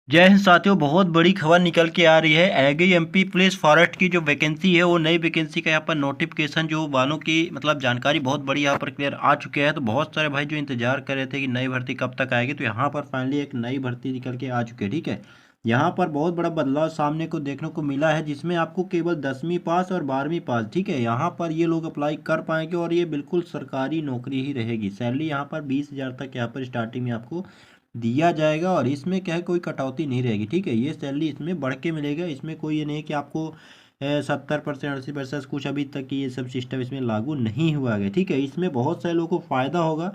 जय हिंद साथियों, बहुत बड़ी खबर निकल के आ रही है। एगी एमपी पुलिस फॉरेस्ट की जो वैकेंसी है वो नई वैकेंसी का यहाँ पर नोटिफिकेशन जो वालों की मतलब जानकारी बहुत बड़ी यहाँ पर क्लियर आ चुके हैं। तो बहुत सारे भाई जो इंतजार कर रहे थे कि नई भर्ती कब तक आएगी, तो यहाँ पर फाइनली एक नई भर्ती निकल के आ चुकी है। ठीक है, यहाँ पर बहुत बड़ा बदलाव सामने को देखने को मिला है, जिसमें आपको केवल 10वीं पास और 12वीं पास, ठीक है, यहाँ पर ये लोग अप्लाई कर पाएंगे और ये बिल्कुल सरकारी नौकरी ही रहेगी। सैलरी यहाँ पर 20,000 तक यहाँ पर स्टार्टिंग में आपको दिया जाएगा और इसमें क्या है, कोई कटौती नहीं रहेगी। ठीक है, ये सैलरी इसमें बढ़ के मिलेगा। इसमें कोई ये नहीं है कि आपको 70% 80% कुछ अभी तक ये सब सिस्टम इसमें लागू नहीं हुआ है। ठीक है, इसमें बहुत सारे लोगों को फ़ायदा होगा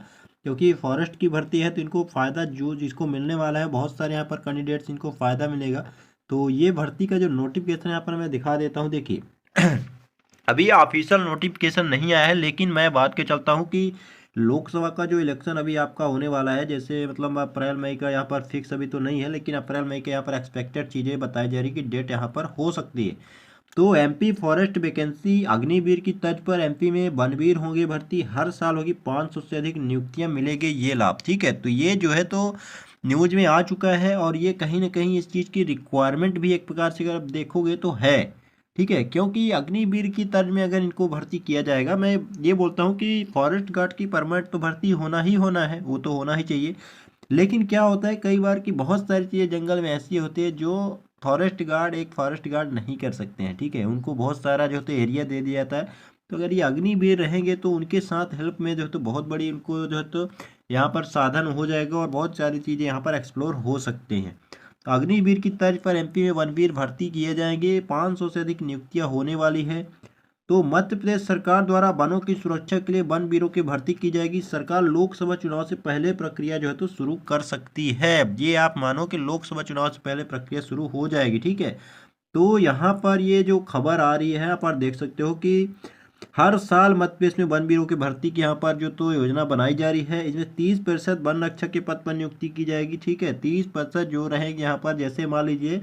क्योंकि फॉरेस्ट की भर्ती है, तो इनको फ़ायदा जो जिसको मिलने वाला है, बहुत सारे यहाँ पर कैंडिडेट्स इनको फ़ायदा मिलेगा। तो ये भर्ती का जो नोटिफिकेशन यहाँ पर मैं दिखा देता हूँ, देखिए। अभी ऑफिशियल नोटिफिकेशन नहीं आया है, लेकिन मैं बात के चलता हूँ कि लोकसभा का जो इलेक्शन अभी आपका होने वाला है, जैसे मतलब अप्रैल मई का यहाँ पर फिक्स अभी तो नहीं है, लेकिन अप्रैल मई के यहाँ पर एक्सपेक्टेड चीज़ें बताई जा रही कि डेट यहाँ पर हो सकती है। तो एमपी फॉरेस्ट वैकेंसी अग्निवीर की तर्ज पर एमपी में वनवीर होंगे भर्ती, हर साल होगी, 500 से अधिक नियुक्तियां मिलेगी, ये लाभ। ठीक है, तो ये जो है तो न्यूज में आ चुका है और ये कहीं ना कहीं इस चीज़ की रिक्वायरमेंट भी एक प्रकार से अगर आप देखोगे तो है। ठीक है, क्योंकि अग्निवीर की तर्ज में अगर इनको भर्ती किया जाएगा, मैं ये बोलता हूँ कि फॉरेस्ट गार्ड की परमानेंट तो भर्ती होना ही होना है, वो तो होना ही चाहिए। लेकिन क्या होता है कई बार कि बहुत सारी चीज़ें जंगल में ऐसी होती है जो एक फॉरेस्ट गार्ड नहीं कर सकते हैं। ठीक है, उनको बहुत सारा जो है एरिया दे दिया जाता है। तो अगर ये अग्निवीर रहेंगे तो उनके साथ हेल्प में जो है तो बहुत बड़ी उनको जो है तो यहाँ पर साधन हो जाएगा और बहुत सारी चीज़ें यहाँ पर एक्सप्लोर हो सकते हैं। तो अग्निवीर की तर्ज पर एमपी में वनवीर भर्ती किए जाएंगे, 500 से अधिक नियुक्तियाँ होने वाली है। तो मध्य प्रदेश सरकार द्वारा वनों की सुरक्षा के लिए वन बीरों की भर्ती की जाएगी। सरकार लोकसभा चुनाव से पहले प्रक्रिया जो है तो शुरू कर सकती है। ये आप मानो कि लोकसभा चुनाव से पहले प्रक्रिया शुरू हो जाएगी। ठीक है, तो यहाँ पर ये जो खबर आ रही है, आप देख सकते हो कि हर साल मध्य प्रदेश में वन बीरों की भर्ती की यहाँ पर जो तो योजना बनाई जा रही है। इसमें 30% वन रक्षक के पद पर नियुक्ति की जाएगी। ठीक है, 30% जो रहेगी यहाँ पर, जैसे मान लीजिए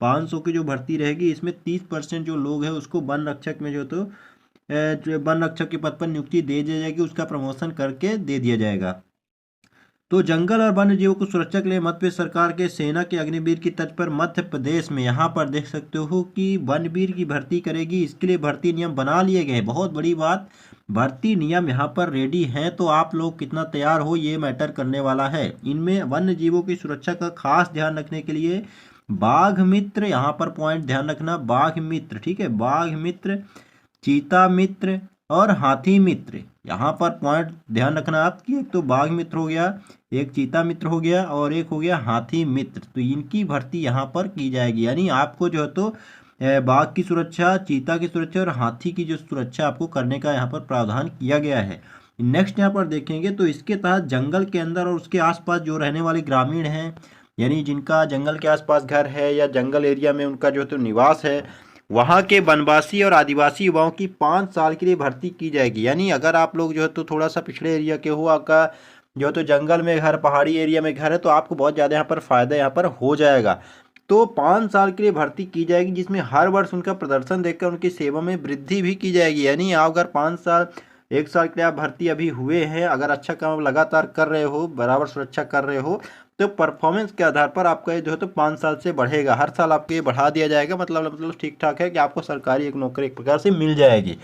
500 की जो भर्ती रहेगी, इसमें 30% जो लोग हैं उसको वन रक्षक में जो तो जो वन रक्षक के पद पर नियुक्ति दे दी जाएगी, उसका प्रमोशन करके दे दिया जाएगा। तो जंगल और वन्य जीवों की सुरक्षा के लिए मध्य प्रदेश सरकार के सेना के अग्निवीर की तर्ज पर मध्य प्रदेश में यहाँ पर देख सकते हो कि वनवीर की भर्ती करेगी। इसके लिए भर्ती नियम बना लिए गए। बहुत बड़ी बात, भर्ती नियम यहाँ पर रेडी हैं, तो आप लोग कितना तैयार हो ये मैटर करने वाला है। इनमें वन्य जीवों की सुरक्षा का खास ध्यान रखने के लिए बाघ मित्र, यहाँ पर पॉइंट ध्यान रखना, बाघ मित्र, ठीक है, बाघ मित्र, चीता मित्र और हाथी मित्र, यहाँ पर पॉइंट ध्यान रखना आप कि एक तो बाघ मित्र हो गया, एक चीता मित्र हो गया और एक हो गया हाथी मित्र। तो इनकी भर्ती यहाँ पर की जाएगी, यानी आपको जो है तो बाघ की सुरक्षा, चीता की सुरक्षा और हाथी की जो सुरक्षा आपको करने का यहाँ पर प्रावधान किया गया है। नेक्स्ट यहाँ पर देखेंगे तो इसके तहत जंगल के अंदर और उसके आसपास जो रहने वाले ग्रामीण हैं, यानी जिनका जंगल के आसपास घर है या जंगल एरिया में उनका जो है तो निवास है, वहाँ के वनवासी और आदिवासी युवाओं की 5 साल के लिए भर्ती की जाएगी। यानी अगर आप लोग जो है तो थोड़ा सा पिछड़े एरिया के हो, आपका जो है तो जंगल में घर, पहाड़ी एरिया में घर है, तो आपको बहुत ज़्यादा यहाँ पर फ़ायदा यहाँ पर हो जाएगा। तो 5 साल के लिए भर्ती की जाएगी, जिसमें हर वर्ष उनका प्रदर्शन देखकर उनकी सेवा में वृद्धि भी की जाएगी। यानी आप अगर 5 साल, 1 साल के लिए आप भर्ती अभी हुए हैं, अगर अच्छा काम लगातार कर रहे हो, बराबर सुरक्षा कर रहे हो, तो परफॉर्मेंस के आधार पर आपका ये जो है तो 5 साल से बढ़ेगा। हर साल आपको ये बढ़ा दिया जाएगा। मतलब ठीक ठाक है कि आपको सरकारी एक नौकरी एक प्रकार से मिल जाएगी।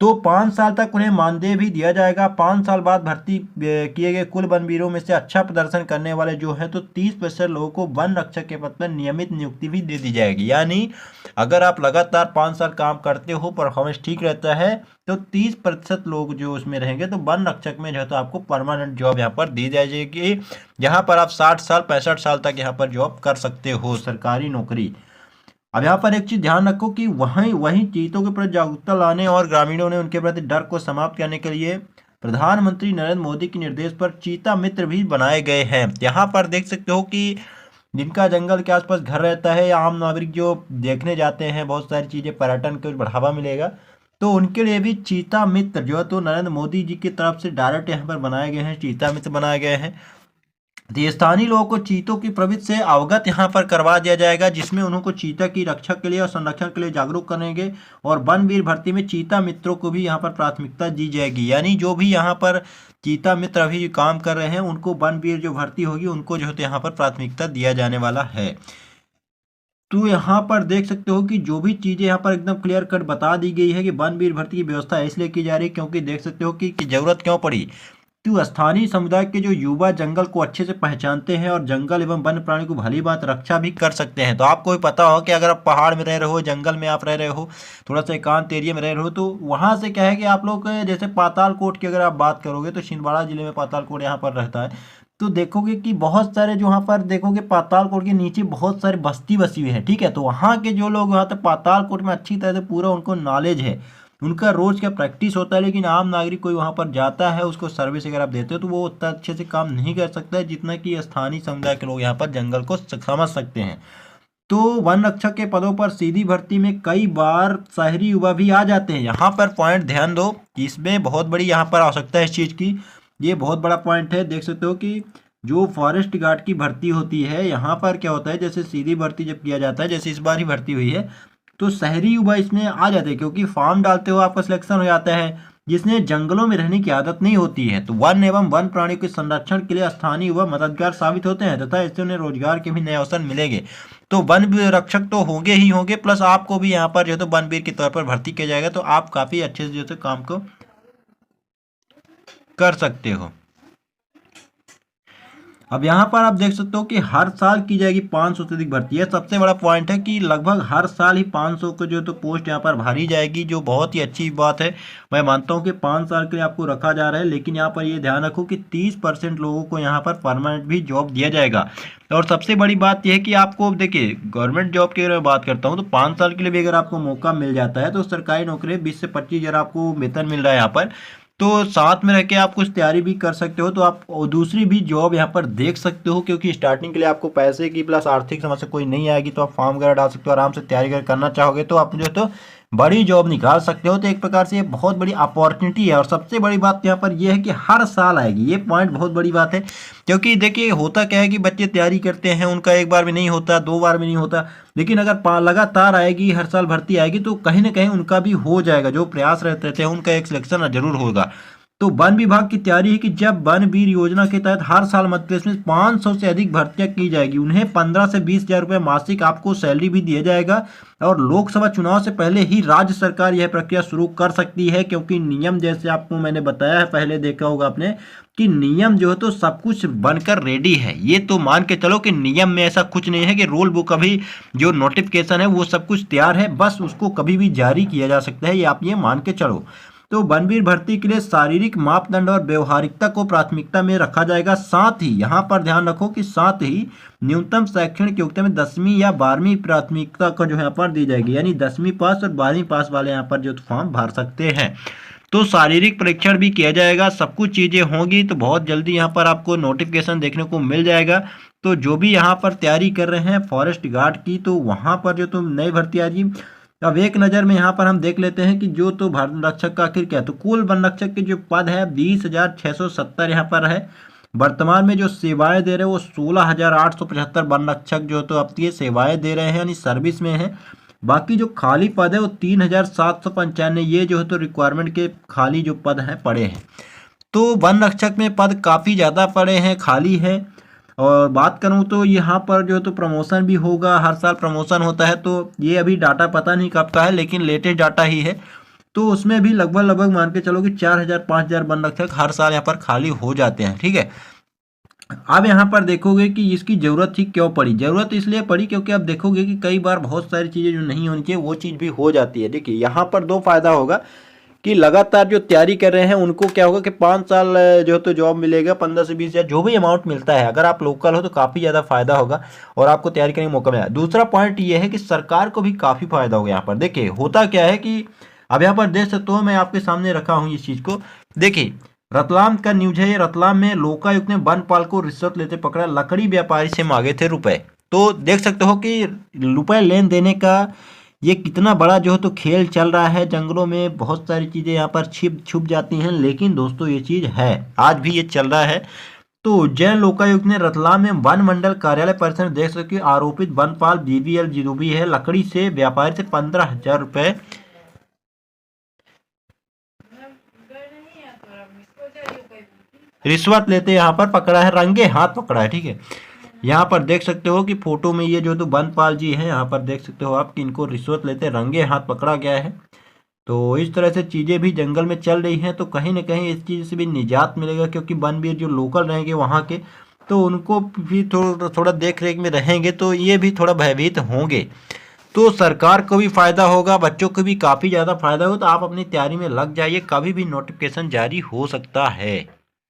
तो 5 साल तक उन्हें मानदेय भी दिया जाएगा। 5 साल बाद भर्ती किए गए कुल वनवीरों में से अच्छा प्रदर्शन करने वाले जो है तो 30% लोगों को वन रक्षक के पद पर नियमित नियुक्ति भी दे दी जाएगी। यानी अगर आप लगातार 5 साल काम करते हो, परफॉर्मेंस ठीक रहता है, तो 30% लोग जो उसमें रहेंगे, तो वन रक्षक में जो है तो आपको परमानेंट जॉब यहाँ पर दी जाएगी, जहाँ पर आप 60 साल 65 साल तक यहाँ पर जॉब कर सकते हो, सरकारी नौकरी। अब यहाँ पर एक चीज ध्यान रखो कि वहीं वहीं चीतों के प्रति जागरूकता लाने और ग्रामीणों ने उनके प्रति डर को समाप्त करने के लिए प्रधानमंत्री नरेंद्र मोदी के निर्देश पर चीता मित्र भी बनाए गए हैं। यहाँ पर देख सकते हो कि जिनका जंगल के आसपास घर रहता है या आम नागरिक जो देखने जाते हैं, बहुत सारी चीजें, पर्यटन को बढ़ावा मिलेगा, तो उनके लिए भी चीता मित्र जो है तो नरेंद्र मोदी जी की तरफ से डायरेक्ट यहाँ पर बनाए गए हैं, चीता मित्र बनाए गए हैं। तो ये स्थानीय लोगों को चीतों की प्रवृत्ति से अवगत यहाँ पर करवा दिया जाएगा, जिसमें उनको चीता की रक्षा के लिए और संरक्षण के लिए जागरूक करेंगे। और वनवीर भर्ती में चीता मित्रों को भी यहाँ पर प्राथमिकता दी जाएगी। यानी जो भी यहाँ पर चीता मित्र अभी जो काम कर रहे हैं उनको वनवीर जो भर्ती होगी उनको जो है यहाँ पर प्राथमिकता दिया जाने वाला है। तो यहाँ पर देख सकते हो कि जो भी चीज़ें यहाँ पर एकदम क्लियर कट बता दी गई है कि वनवीर भर्ती की व्यवस्था इसलिए की जा रही है क्योंकि देख सकते हो कि जरूरत क्यों पड़ी। तो स्थानीय समुदाय के जो युवा जंगल को अच्छे से पहचानते हैं और जंगल एवं वन्य प्राणी को भली बात रक्षा भी कर सकते हैं। तो आपको भी पता हो कि अगर आप पहाड़ में रह रहे हो, जंगल में आप रह रहे हो, थोड़ा सा एकांत एरिया में रह रहे हो, तो वहाँ से क्या है कि आप लोग जैसे पातालकोट की अगर आप बात करोगे तो छिंदवाड़ा जिले में पातालकोट यहाँ पर रहता है। तो देखोगे कि बहुत सारे जो वहाँ पर देखोगे पातालकोट के नीचे बहुत सारे बस्ती बसी हुई है, ठीक है। तो वहाँ के जो लोग वहाँ तक पातालकोट में अच्छी तरह से पूरा उनको नॉलेज है, उनका रोज का प्रैक्टिस होता है, लेकिन आम नागरिक कोई वहाँ पर जाता है उसको सर्विस अगर आप देते हो तो वो उतना अच्छे से काम नहीं कर सकता है जितना कि स्थानीय समुदाय के लोग यहाँ पर जंगल को समझ सकते हैं। तो वन रक्षक के पदों पर सीधी भर्ती में कई बार शहरी युवा भी आ जाते हैं। यहाँ पर पॉइंट ध्यान दो कि इसमें बहुत बड़ी यहाँ पर आवश्यकता है इस चीज़ की, ये बहुत बड़ा पॉइंट है। देख सकते हो कि जो फॉरेस्ट गार्ड की भर्ती होती है यहाँ पर क्या होता है, जैसे सीधी भर्ती जब किया जाता है, जैसे इस बार ही भर्ती हुई है, तो शहरी युवा इसमें आ जाते हैं क्योंकि फॉर्म डालते हो आपका सिलेक्शन हो जाता है, जिसने जंगलों में रहने की आदत नहीं होती है। तो वन एवं वन प्राणियों के संरक्षण के लिए स्थानीय युवा मददगार साबित होते हैं तथा इससे उन्हें रोजगार के भी नए अवसर मिलेंगे। तो वन रक्षक तो होंगे ही होंगे, प्लस आपको भी यहाँ पर जो है तो वनवीर के तौर पर भर्ती किया जाएगा, तो आप काफी अच्छे से जो है काम को कर सकते हो। अब यहाँ पर आप देख सकते हो कि हर साल की जाएगी 500 से अधिक भर्ती है। सबसे बड़ा पॉइंट है कि लगभग हर साल ही 500 को जो तो पोस्ट यहाँ पर भरी जाएगी, जो बहुत ही अच्छी बात है। मैं मानता हूँ कि 5 साल के लिए आपको रखा जा रहा है, लेकिन यहाँ पर ये ध्यान रखो कि 30% लोगों को यहाँ पर परमानेंट भी जॉब दिया जाएगा। और सबसे बड़ी बात यह है कि आपको देखिए गवर्नमेंट जॉब की अगर मैं बात करता हूँ तो 5 साल के लिए भी अगर आपको मौका मिल जाता है तो सरकारी नौकरी 20 से 25 हज़ार आपको वेतन मिल रहा है यहाँ पर, तो साथ में रह के आप कुछ तैयारी भी कर सकते हो, तो आप दूसरी भी जॉब यहाँ पर देख सकते हो क्योंकि स्टार्टिंग के लिए आपको पैसे की प्लस आर्थिक समस्या कोई नहीं आएगी, तो आप फॉर्म वगैरह डाल सकते हो, आराम से तैयारी अगर करना चाहोगे तो आप जो है तो बड़ी जॉब निकाल सकते हो। तो एक प्रकार से ये बहुत बड़ी अपॉर्चुनिटी है। और सबसे बड़ी बात यहाँ पर यह है कि हर साल आएगी, ये पॉइंट बहुत बड़ी बात है क्योंकि देखिए होता क्या है कि बच्चे तैयारी करते हैं, उनका एक बार भी नहीं होता, 2 बार भी नहीं होता, लेकिन अगर लगातार आएगी, हर साल भर्ती आएगी तो कहीं ना कहीं उनका भी हो जाएगा, जो प्रयास रहते थे उनका एक सिलेक्शन जरूर होगा। तो वन विभाग की तैयारी है कि जब वन वीर योजना के तहत हर साल मध्य प्रदेश में 500 से अधिक भर्तियां की जाएगी, उन्हें 15 से 20 हजार रुपये मासिक आपको सैलरी भी दिया जाएगा। और लोकसभा चुनाव से पहले ही राज्य सरकार यह प्रक्रिया शुरू कर सकती है क्योंकि नियम जैसे आपको मैंने बताया है, पहले देखा होगा आपने कि नियम जो है तो सब कुछ बनकर रेडी है। ये तो मान के चलो कि नियम में ऐसा कुछ नहीं है कि रूल बुक अभी जो नोटिफिकेशन है वो सब कुछ तैयार है, बस उसको कभी भी जारी किया जा सकता है, ये आप ये मान के चलो। तो वनवीर भर्ती के लिए शारीरिक मापदंड और व्यवहारिकता को प्राथमिकता में रखा जाएगा। साथ ही यहाँ पर ध्यान रखो कि साथ ही न्यूनतम शैक्षणिक योग्यता में 10वीं या 12वीं प्राथमिकता को जो यहाँ पर दी जाएगी, यानी 10वीं पास और 12वीं पास वाले यहाँ पर जो फॉर्म भर सकते हैं। तो शारीरिक परीक्षण भी किया जाएगा, सब कुछ चीज़ें होंगी, तो बहुत जल्दी यहाँ पर आपको नोटिफिकेशन देखने को मिल जाएगा। तो जो भी यहाँ पर तैयारी कर रहे हैं फॉरेस्ट गार्ड की, तो वहाँ पर जो तुम नई भर्ती आ जी। अब एक नज़र में यहाँ पर हम देख लेते हैं कि जो तो वन रक्षक का आखिर क्या है। तो कुल वन रक्षक के जो पद है 20,670 यहाँ पर है। वर्तमान में जो सेवाएं दे रहे हैं वो 16,875 वन रक्षक जो तो अब ये सेवाएं दे रहे हैं, यानी सर्विस में है। बाकी जो खाली पद है वो 3,795 ये जो है तो रिक्वायरमेंट के खाली जो पद हैं पड़े हैं। तो वन रक्षक में पद काफ़ी ज़्यादा पड़े हैं, खाली है। और बात करूं तो यहाँ पर जो है तो प्रमोशन भी होगा, हर साल प्रमोशन होता है, तो ये अभी डाटा पता नहीं कब का है लेकिन लेटेस्ट डाटा ही है। तो उसमें भी लगभग मान के चलो कि 4,000-5,000 वन रक्षक हर साल यहाँ पर खाली हो जाते हैं, ठीक है। अब यहाँ पर देखोगे कि इसकी ज़रूरत ही क्यों पड़ी। ज़रूरत इसलिए पड़ी क्योंकि अब देखोगे कि कई बार बहुत सारी चीज़ें जो नहीं होनी चाहिए वो चीज़ भी हो जाती है। देखिए यहाँ पर 2 फायदा होगा कि लगातार जो तैयारी कर रहे हैं उनको क्या होगा कि 5 साल जो तो जॉब मिलेगा, 15 से 20 हज़ार जो भी अमाउंट मिलता है, अगर आप लोकल हो तो काफ़ी ज़्यादा फायदा होगा और आपको तैयारी करने का मौका मिलेगा। दूसरा पॉइंट ये है कि सरकार को भी काफ़ी फायदा होगा। यहाँ पर देखिए होता क्या है कि अब यहाँ पर देख सकते हो, मैं आपके सामने रखा हूँ इस चीज़ को। देखिए रतलाम का न्यूज है, रतलाम में लोकायुक्त ने वनपाल को रिश्वत लेते पकड़ा, लकड़ी व्यापारी से मांगे थे रुपए। तो देख सकते हो कि रुपए लेन देने का ये कितना बड़ा जो है तो खेल चल रहा है। जंगलों में बहुत सारी चीज़ें यहाँ पर छुप जाती हैं, लेकिन दोस्तों ये चीज़ है, आज भी ये चल रहा है। तो उज्जैन लोकायुक्त ने रतलाम में वन मंडल कार्यालय परिसर में देख सकते आरोपित वनपाल BBL जो भी है लकड़ी से व्यापारी से 15,000 रुपये रिश्वत लेते यहाँ पर पकड़ा है, रंगे हाथ पकड़ा है। ठीक है, यहाँ पर देख सकते हो कि फोटो में ये जो तो बनपाल जी हैं, यहाँ पर देख सकते हो आप कि इनको रिश्वत लेते रंगे हाथ पकड़ा गया है। तो इस तरह से चीज़ें भी जंगल में चल रही हैं, तो कहीं ना कहीं इस चीज़ से भी निजात मिलेगा, क्योंकि वनवीर जो लोकल रहेंगे वहाँ के, तो उनको भी थोड़ा थोड़ा देख रेख में रहेंगे, तो ये भी थोड़ा भयभीत होंगे। तो सरकार को भी फ़ायदा होगा, बच्चों को भी काफ़ी ज़्यादा फायदा होगा। तो आप अपनी तैयारी में लग जाइए, कभी भी नोटिफिकेशन जारी हो सकता है।